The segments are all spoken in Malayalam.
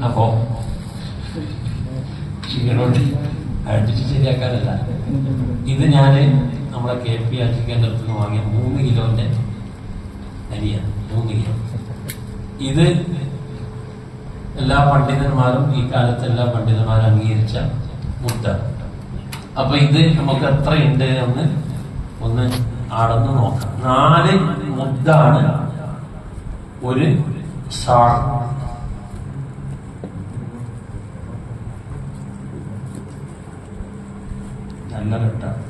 അപ്പോ ക്ഷീണോട് അടുപ്പിച്ച് ശരിയാക്കാനല്ല, ഇത് ഞാന് നമ്മളെ KP ആക്കി കേന്ദ്രത്തിൽ നിന്ന് വാങ്ങിയ 3 കിലോന്റെ അരിയാണ്. 3 കിലോ. ഇത് എല്ലാ പണ്ഡിതന്മാരും ഈ കാലത്ത് എല്ലാ പണ്ഡിതന്മാരും അംഗീകരിച്ച മുദ്ദ. അപ്പൊ ഇത് നമുക്ക് എത്രയുണ്ട് എന്ന് ഒന്ന് അളന്ന് നോക്കാം. 4 മുദ്ദാണ് ഒരു സാർ. നല്ല കെട്ടാണ്.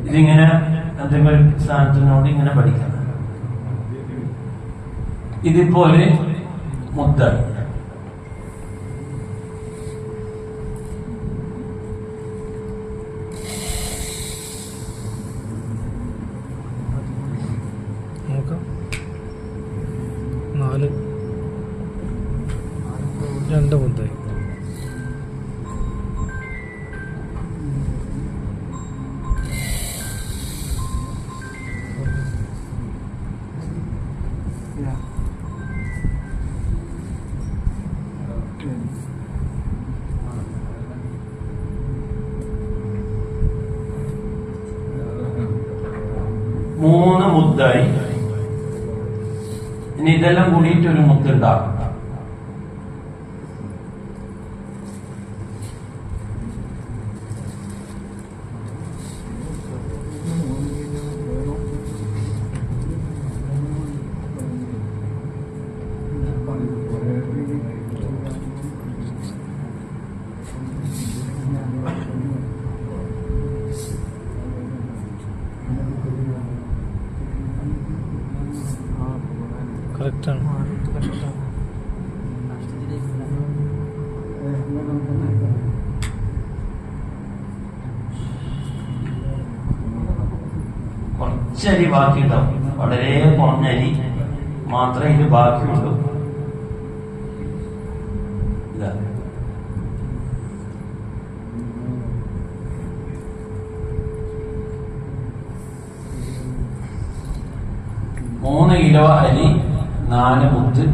ഇതിങ്ങനെ എന്തെങ്കിലും സ്ഥാനത്തിനോട് ഇങ്ങനെ പഠിക്കണം. ഇതിപ്പോ ഒരു മുദ്ദ. നാല് 2 മുദ്ദായി. മൂന്ന് മുദ്ദായി. ഇനി ഇതെല്ലാം കൂടിയിട്ട് ഒരു മുദ്ദുണ്ടാകും. കറക്റ്റാണ്. കുറച്ചരി ബാക്കിയുണ്ടാവും. വളരെ കുറഞ്ഞ അരി മാത്രമേ ഇത് ബാക്കിയുള്ളൂ. ഇതാ 3 കിലോ അരി 4 മുദ്ദ്.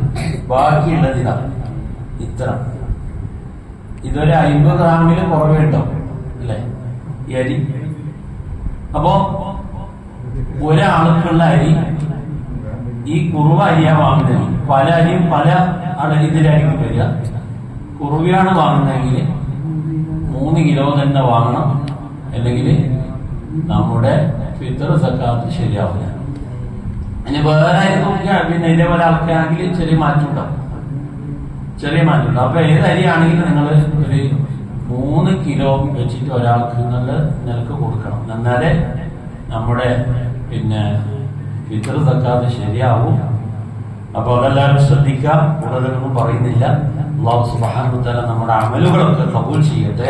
ബാക്കിയുള്ളത് ഇതാ ഇത്ര. ഇതൊരു 50 ഗ്രാമില് കുറവേ ഉണ്ടാവും അല്ലെ ഈ അരി. അപ്പോ ഒരാൾക്കുള്ള അരി ഈ കുറുവ അരിയാ വാങ്ങുന്നത്. പല അരിയും പല ഇതിലായിരിക്കും വരിക. കുറുവയാണ് വാങ്ങുന്നതെങ്കിൽ 3 കിലോ തന്നെ വാങ്ങണം, അല്ലെങ്കിൽ നമ്മുടെ ഫിത്ർ സക്കാത്ത് ശരിയാവില്ല. ഇനി വേറെ അരി നോക്കിയാൽ പിന്നെ ഇതേപോലെ ആൾക്കാണെങ്കിൽ ചെറിയ മാറ്റം ഉണ്ടാവും. അപ്പൊ ഏത് അരിയാണെങ്കിലും നിങ്ങൾ ഒരു 3 കിലോ വെച്ചിട്ട് ഒരാൾക്ക് നല്ല നിലക്ക് കൊടുക്കണം. എന്നാലേ നമ്മുടെ പിന്നെ ഫിത്ർ സക്കാത്ത് ശരിയാവും. അപ്പൊ അതെല്ലാവരും ശ്രദ്ധിക്കാം. കൂടുതലൊന്നും പറയുന്നില്ല. അല്ലാഹു സുബ്ഹാനഹു വ തആല നമ്മുടെ അമലുകളൊക്കെ കബൂൽ ചെയ്യട്ടെ.